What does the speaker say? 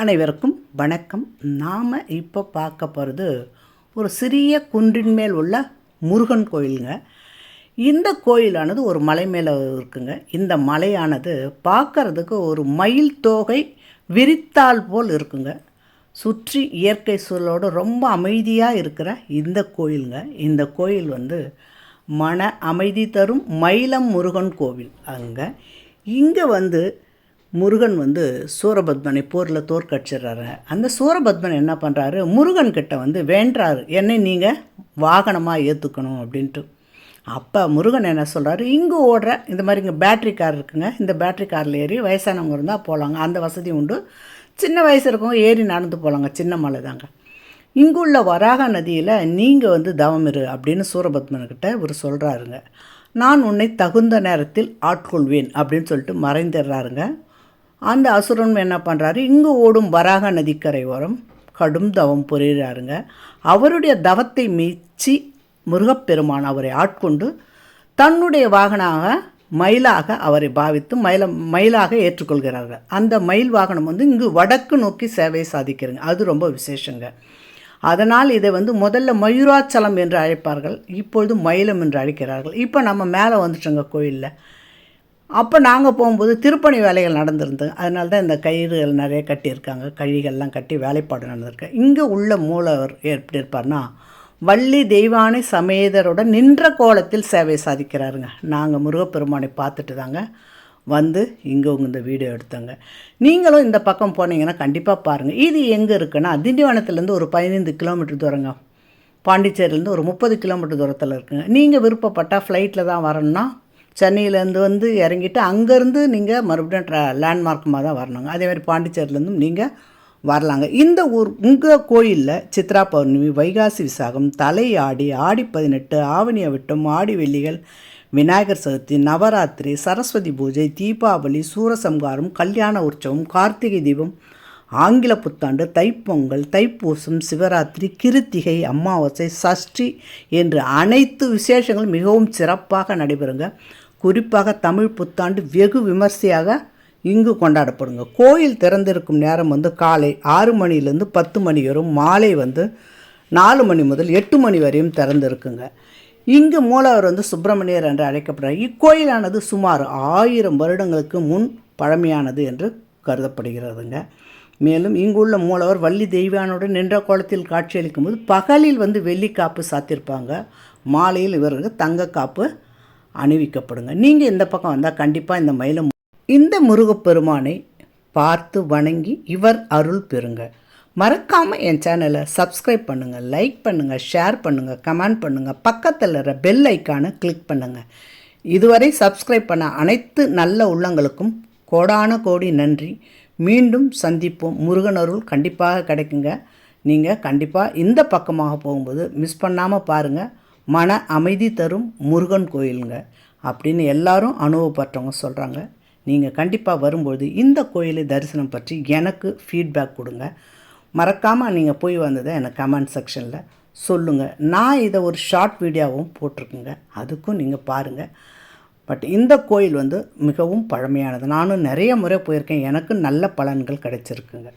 அனைவருக்கும் வணக்கம். நாம் இப்போ பார்க்க போகிறது ஒரு சிறிய குன்றின் மேல் உள்ள முருகன் கோயிலுங்க. இந்த கோயிலானது ஒரு மலை மேலே இருக்குங்க. இந்த மலையானது பார்க்குறதுக்கு ஒரு மயில் தோகை விரித்தால் போல் இருக்குங்க. சுற்றி இயற்கை சூழலோடு ரொம்ப அமைதியாக இருக்கிற இந்த கோயிலுங்க. இந்த கோயில் மன அமைதி தரும் மயிலம் முருகன் கோவில். இங்கே முருகன் சூரபத்மனை போரில் தோற்கடிச்சிடுறாரு. அந்த சூரபத்மன் என்ன பண்ணுறாரு, முருகன் கிட்ட வேண்டுறாரு, என்னை நீங்கள் வாகனமாக ஏற்றுக்கணும் அப்படின்ட்டு. அப்போ முருகன் என்ன சொல்கிறாரு, இங்கே ஓடுற இந்த மாதிரி இங்கே பேட்ரி கார் இருக்குங்க, இந்த பேட்ரி காரில் ஏறி வயசானவங்க இருந்தால் போகலாங்க, அந்த வசதி உண்டு. சின்ன வயசு இருக்கவங்க ஏறி நடந்து போகலாங்க, சின்ன மலை தாங்க. இங்குள்ள வராக நதியில் நீங்கள் தவம் இரு அப்படின்னு சூரபத்மன்கிட்ட இவர் சொல்கிறாருங்க. நான் உன்னை தகுந்த நேரத்தில் ஆட்கொள்வேன் அப்படின்னு சொல்லிட்டு மறைந்துடுறாருங்க. அந்த அசுரன் என்ன பண்ணுறாரு, இங்கு ஓடும் வராக நதிக்கரை ஓரம் கடும் தவம் புரிகிறாருங்க. அவருடைய தவத்தை மீச்சி முருகப்பெருமான் அவரை ஆட்கொண்டு தன்னுடைய வாகனாக மயிலாக அவரை பாவித்து மயிலாக ஏற்றுக்கொள்கிறார்கள். அந்த மயில் வாகனம் இங்கு வடக்கு நோக்கி சேவை சாதிக்கிறங்க. அது ரொம்ப விசேஷங்க. அதனால் இதை முதல்ல மயூராச்சலம் என்று அழைப்பார்கள், இப்பொழுது மயிலம் என்று அழைக்கிறார்கள். இப்போ நம்ம மேலே வந்துட்டோங்க கோயிலில். அப்போ நாங்கள் போகும்போது திருப்பணி வேலைகள் நடந்திருந்தது. அதனால தான் இந்த கயிறுகள் நிறைய கட்டியிருக்காங்க, கழிகள்லாம் கட்டி வேலைப்பாடு நடந்திருக்கு. இங்கே உள்ள மூலவர் எப்படி இருப்பார்னா, வள்ளி தெய்வானை சமேதரோட நின்ற கோலத்தில் சேவை சாதிக்கிறாருங்க. நாங்கள் முருகப்பெருமானை பார்த்துட்டு தாங்க இங்கே இந்த வீடியோ எடுத்தோங்க. நீங்களும் இந்த பக்கம் போனீங்கன்னா கண்டிப்பாக பாருங்கள். இது எங்கே இருக்குன்னா, திண்டிவனத்துலேருந்து ஒரு 15 கிலோமீட்டர் தூரங்க. பாண்டிச்சேரியிலேருந்து ஒரு 30 கிலோமீட்டர் தூரத்தில் இருக்குங்க. நீங்கள் விருப்பப்பட்டால் ஃப்ளைட்டில் தான் வரணும்னா சென்னையிலேருந்து இறங்கிட்டு அங்கேருந்து நீங்கள் மறுபடியும் லேண்ட்மார்க்குமாக தான் வரணுங்க. அதேமாதிரி பாண்டிச்சேரியிலேருந்தும் நீங்கள் வரலாங்க. இந்த உங்கள் கோயிலில் சித்ரா பௌர்ணமி, வைகாசி விசாகம், தலையாடி, ஆடி 18, ஆவணி அவிட்டம், ஆடி வெள்ளிகள், விநாயகர் சதுர்த்தி, நவராத்திரி, சரஸ்வதி பூஜை, தீபாவளி, சூரசம்ஹாரம், கல்யாண உற்சவம், கார்த்திகை தீபம், ஆங்கில புத்தாண்டு, தைப்பொங்கல், தைப்பூசம், சிவராத்திரி, கிருத்திகை, அமாவாசை, சஷ்டி என்று அனைத்து விசேஷங்களும் மிகவும் சிறப்பாக நடைபெறுங்க. குறிப்பாக தமிழ் புத்தாண்டு வெகு விமர்சையாக இங்கு கொண்டாடப்படுங்க. கோயில் திறந்திருக்கும் நேரம் காலை 6 மணிலேருந்து 10 மணி வரும், மாலை 4 மணி முதல் 8 மணி வரையும் திறந்திருக்குங்க. இங்கு மூலவர் சுப்பிரமணியர் என்று அழைக்கப்படுறார். இக்கோயிலானது சுமார் 1000 வருடங்களுக்கு முன் பழமையானது என்று கருதப்படுகிறதுங்க. மேலும் இங்குள்ள மூலவர் வள்ளி தெய்வானுடன் நின்ற கோலத்தில் காட்சியளிக்கும் போது பகலில் வெள்ளிக்காப்பு சாத்திருப்பாங்க, மாலையில் இவருக்கு தங்க காப்பு அணிவிக்கப்படுங்க. நீங்கள் இந்த பக்கம் வந்தால் கண்டிப்பாக இந்த முருகப்பெருமானை பார்த்து வணங்கி இவர் அருள் பெறுங்க. மறக்காமல் என் சேனலை சப்ஸ்கிரைப் பண்ணுங்கள், லைக் பண்ணுங்கள், ஷேர் பண்ணுங்கள், கமெண்ட் பண்ணுங்கள், பக்கத்தில் இருக்கிற பெல் ஐக்கானை கிளிக் பண்ணுங்கள். இதுவரை சப்ஸ்கிரைப் பண்ண அனைத்து நல்ல உள்ளங்களுக்கும் கோடான கோடி நன்றி. மீண்டும் சந்திப்போம். முருகன் அருள் கண்டிப்பாக கிடைக்குங்க. நீங்கள் கண்டிப்பாக இந்த பக்கமாக போகும்போது மிஸ் பண்ணாமல் பாருங்கள். மன அமைதி தரும் முருகன் கோயிலுங்க அப்படின்னு எல்லாரும் அனுபவப்பட்டவங்க சொல்கிறாங்க. நீங்கள் கண்டிப்பாக வரும்பொழுது இந்த கோயிலை தரிசனம் பற்றி எனக்கு ஃபீட்பேக் கொடுங்க. மறக்காமல் நீங்கள் போய் வந்ததை எனக்கு கமெண்ட் செக்ஷனில் சொல்லுங்கள். நான் இதை ஒரு ஷார்ட் வீடியோவும் போட்டிருக்குங்க, அதுக்கும் நீங்கள் பாருங்கள். பட் இந்த கோயில் மிகவும் பழமையானது. நானும் நிறைய முறை போயிருக்கேன், எனக்கு நல்ல பலன்கள் கிடைச்சிருக்குங்க.